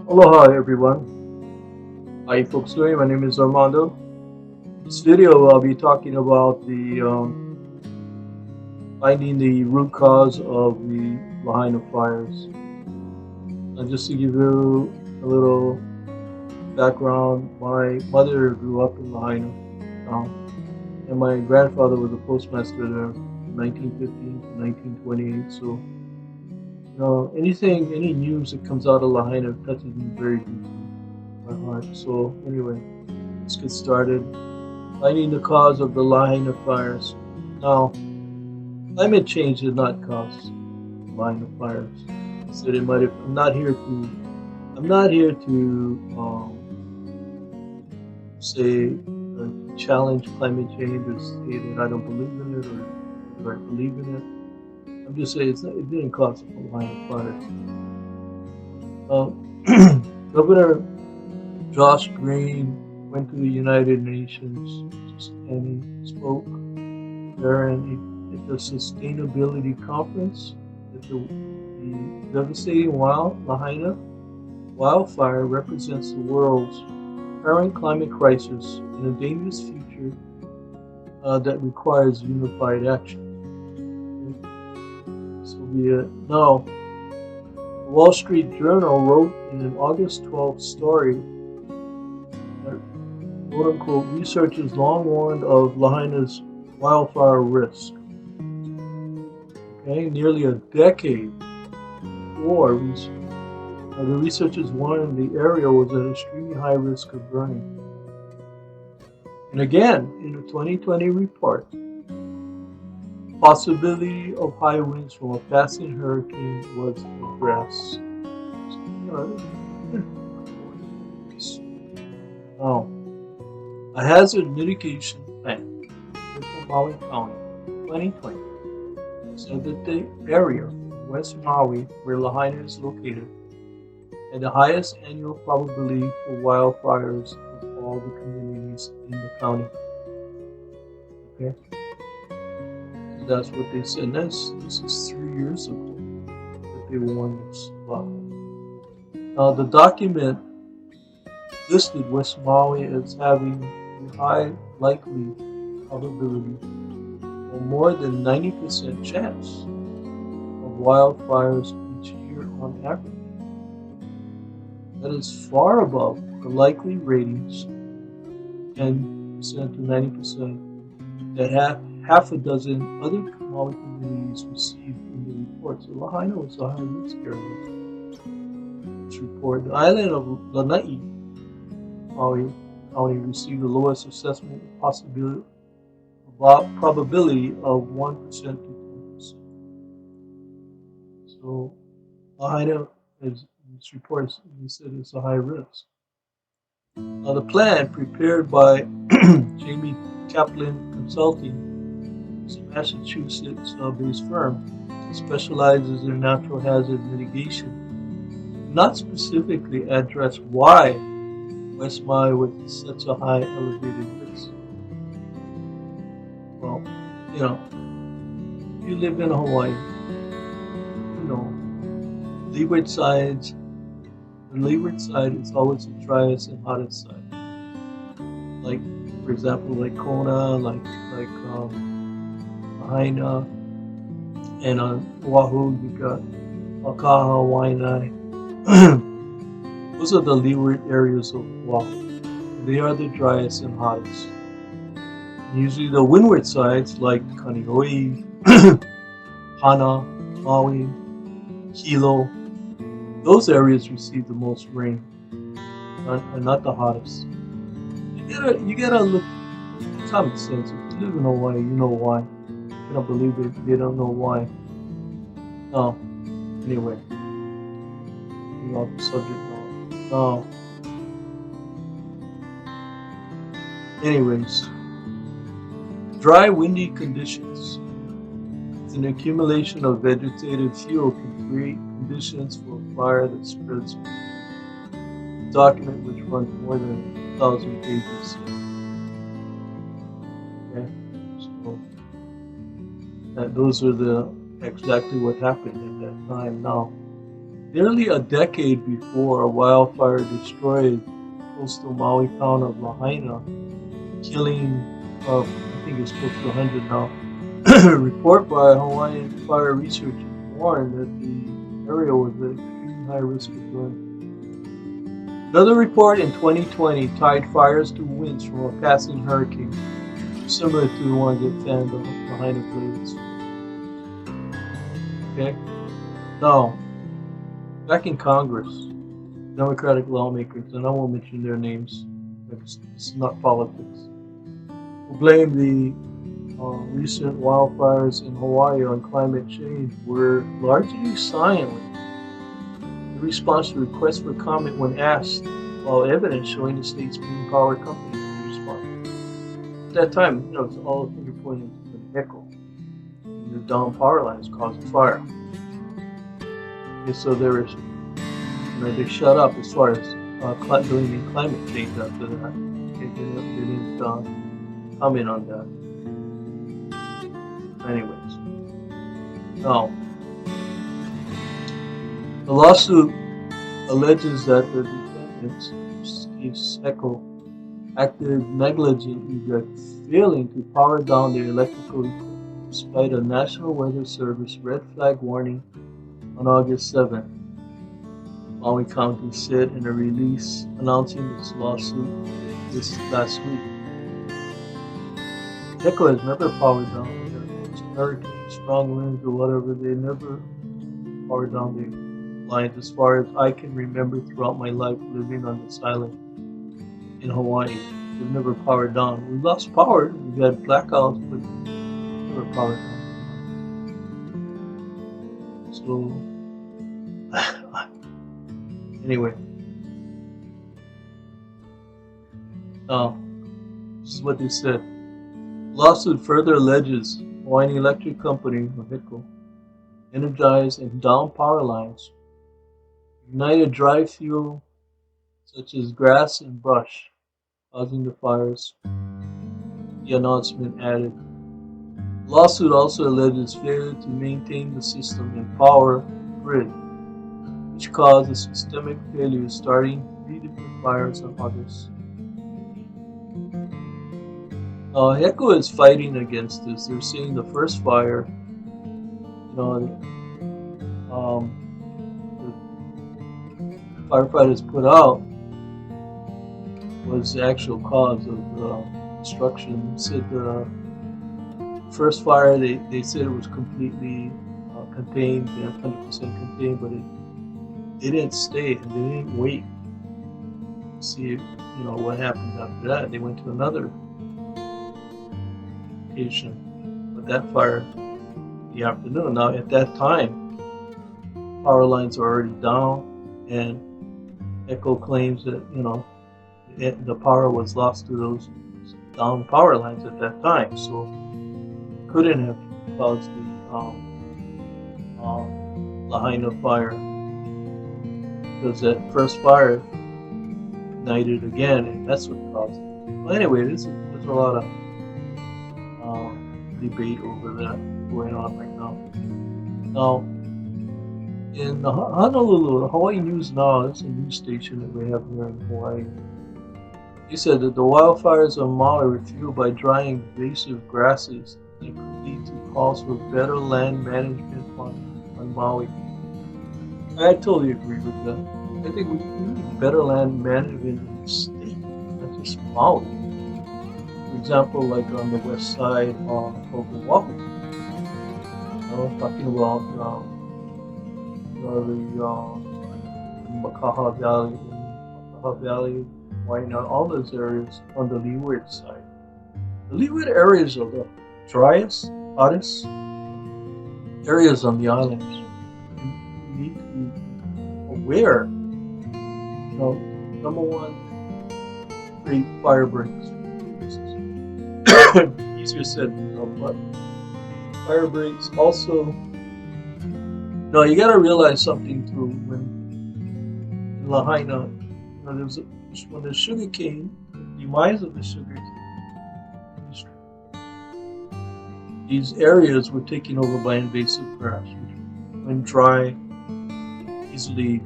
Aloha everyone. How you folks doing? My name is Armando. This video I'll be talking about the finding the root cause of the Lahaina fires. Just to give you a little background, my mother grew up in Lahaina, um, and my grandfather was a postmaster there from 1915 to 1928. So, any news that comes out of Lahaina touches me very deeply, my heart. So, anyway, let's get started. Finding the cause of the Lahaina fires. Now, climate change did not cause Lahaina fires. I said it might have. I'm not here to say challenge climate change or say that I don't believe in it or whether I believe in it. I'm just saying it didn't cause the Lahaina fires. Governor Josh Green went to the United Nations and he spoke there at the sustainability conference that the devastating Lahaina wildfire represents the world's current climate crisis and a dangerous future that requires unified action. So now, the Wall Street Journal wrote in an August 12th story that quote unquote researchers long warned of Lahaina's wildfire risk. Okay, nearly a decade before, the researchers warned the area was at extremely high risk of burning. And again, in a 2020 report, possibility of high winds from a passing hurricane was addressed. Now, a hazard mitigation plan for Maui County, 2020, said that the area, West Maui, where Lahaina is located, had the highest annual probability for wildfires of all the communities in the county. Okay, so that's what they said. This is 3 years ago that they warned us about. Now, the document listed West Maui as having a high likely probability, or more than 90% chance of wildfires each year on average. That is far above the likely ratings, 10% to 90%, that half a dozen other Maui communities received in the report. So Lahaina was a high risk area. This report, the island of Lanai, Maui County, received the lowest assessment probability of 1% to 10%. So Lahaina, as this report said, is a high risk. Now, the plan prepared by Jamie Kaplan Consulting, is a Massachusetts-based firm that specializes in natural hazard mitigation, not specifically address why West Maui was such a high elevated risk. Well, if you live in Hawaii, leeward sides. The leeward side is always the driest and hottest side. Like, for example, like Kona, like Lahaina, and on Oahu you got Wakaha, Waianae. Those are the leeward areas of Oahu. They are the driest and hottest. Usually the windward sides, like Kaneohe, Hana, Maui, Hilo, those areas receive the most rain, and not the hottest. You gotta look common sense. If you live in Hawaii, you know why. You don't believe it, they don't know why. No. Anyway, getting off the subject now. Anyways, dry, windy conditions. An accumulation of vegetative fuel can create conditions for a fire that spreads. The document, which runs more than 1,000 pages. Okay, so those are exactly what happened at that time. Now, Nearly a decade before a wildfire destroyed coastal Maui town of Lahaina, killing, I think it's close to 100 now. A report by Hawaiian fire researchers warned that the area was at extremely high risk of burn. Another report in 2020 tied fires to winds from a passing hurricane, similar to the ones that fanned the Lahaina blades. Okay? Now, back in Congress, Democratic lawmakers, and I won't mention their names, because it's not politics, who blame the recent wildfires in Hawaii on climate change were largely silent in response to requests for comment when asked, while evidence showing the state's green power companies were responsible. At that time, it was all finger pointing to the HECO, and the down power lines caused the fire. Okay, so they shut up as far as blaming climate change after that. They didn't comment on that. Anyways, now the lawsuit alleges that the defendants, HECO, acted negligently by failing to power down their electrical equipment despite a National Weather Service red flag warning on August 7th. Maui County said in a release announcing its lawsuit this last week. HECO has never powered down hurricanes, strong winds, or whatever. They never powered down the lines as far as I can remember throughout my life living on this island in Hawaii. They've never powered down. We lost power. We've had blackouts, but never powered down. So, anyway. This is what they said. Lawsuit further alleges Hawaiian Electric Company, or HECO, energized and down power lines, ignited dry fuel such as grass and brush, causing the fires. The announcement added. The lawsuit also alleges failure to maintain the system and power grid, which caused a systemic failure starting 3 different fires on August. HECO is fighting against this. They're saying the first fire, the firefighters put out was the actual cause of the destruction. They said the first fire, they said it was completely contained, 100% contained, but they didn't stay and they didn't wait to see what happened after that. They went to another location, but that fire in the afternoon. Now at that time, power lines are already down, and HECO claims that the power was lost to those down power lines at that time, so couldn't have caused the Lahaina fire, because that first fire ignited again, and that's what caused it. Well, anyway, there's a lot of debate over that going on right now. Now, in Honolulu, the Hawaii News Now, that's a news station that we have here in Hawaii. He said that the wildfires on Maui were fueled by dry invasive grasses that could lead to calls for better land management on Maui. I totally agree with that. I think we need better land management in the state, not just Maui. For example, like on the west side of Oahu, talking about the Makaha Valley, Waina, all those areas on the leeward side. The leeward areas are the driest, hottest areas on the island. And we need to be aware. Number one, create fire breaks. Easier said than done, but fire breaks. Also, you got to realize something too. When in Lahaina, when the sugarcane, the demise of the sugarcane industry, these areas were taken over by invasive grass, which, when dry, easily,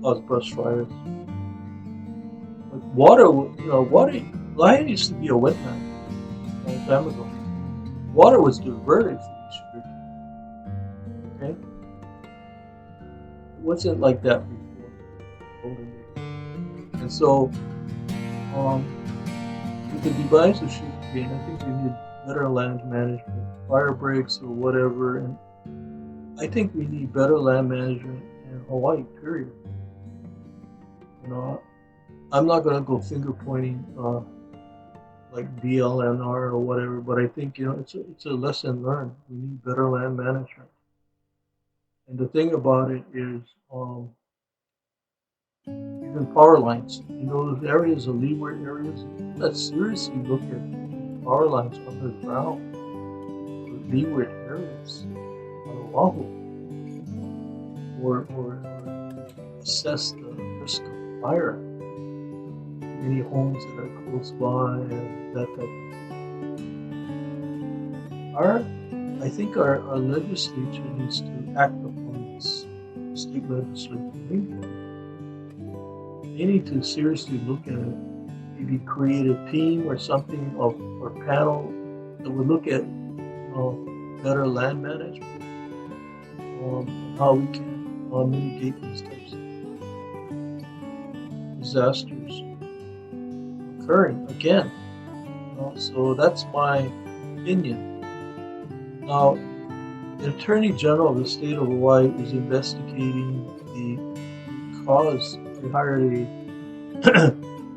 cause brush fires. But water, water. Lahaina used to be a wetland a long time ago. Water was diverted for the sugar. Okay, it wasn't like that before. Olden days. And so, um, with the demise of sugarcane, I think we need better land management, fire breaks or whatever. And I think we need better land management in Hawaii. Period. You know, I'm not gonna go finger pointing like DLNR or whatever, but I think it's a lesson learned. We need better land management. And the thing about it is, even power lines in those areas, the leeward areas, let's seriously look at power lines underground for leeward areas on Oahu, or assess the risk of fire. Any homes that are close by and that type of I think our legislature needs to act upon this. State legislature. They need to seriously look at it. Maybe create a team or something or panel that would look at better land management, how we can mitigate these types of disasters occurring again. So that's my opinion. Now, the Attorney General of the state of Hawaii is investigating the cause. They hired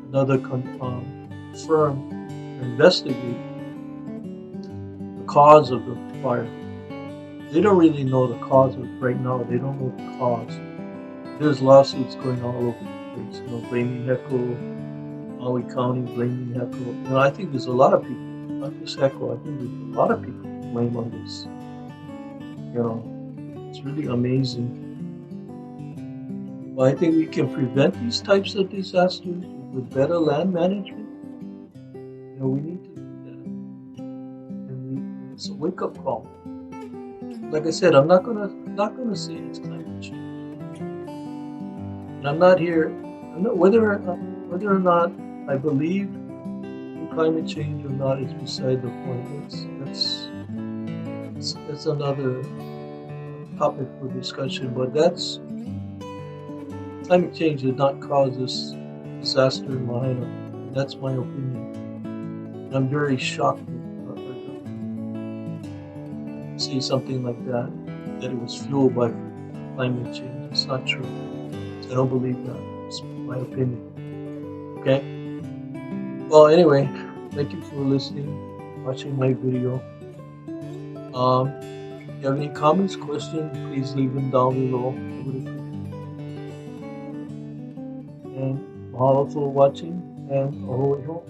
another firm to investigate the cause of the fire. They don't really know the cause of it right now. They don't know the cause. There's lawsuits going all over the place. Blaming HECO, Maui County blaming HECO. I think there's a lot of people, not just HECO. I think there's a lot of people to blame on this. It's really amazing. But I think we can prevent these types of disasters with better land management. We need to do that. And it's a wake-up call. Like I said, I'm not gonna say it's climate change. And I'm not here. Whether or not I believe in climate change or not is beside the point. That's another topic for discussion. But climate change did not cause this disaster in Lahaina. That's my opinion. And I'm very shocked to say something like that it was fueled by climate change. It's not true. I don't believe that. It's my opinion. Okay? Well, anyway, thank you for listening, watching my video. If you have any comments, questions, please leave them down below. And mahalo for watching, and ahoy ho.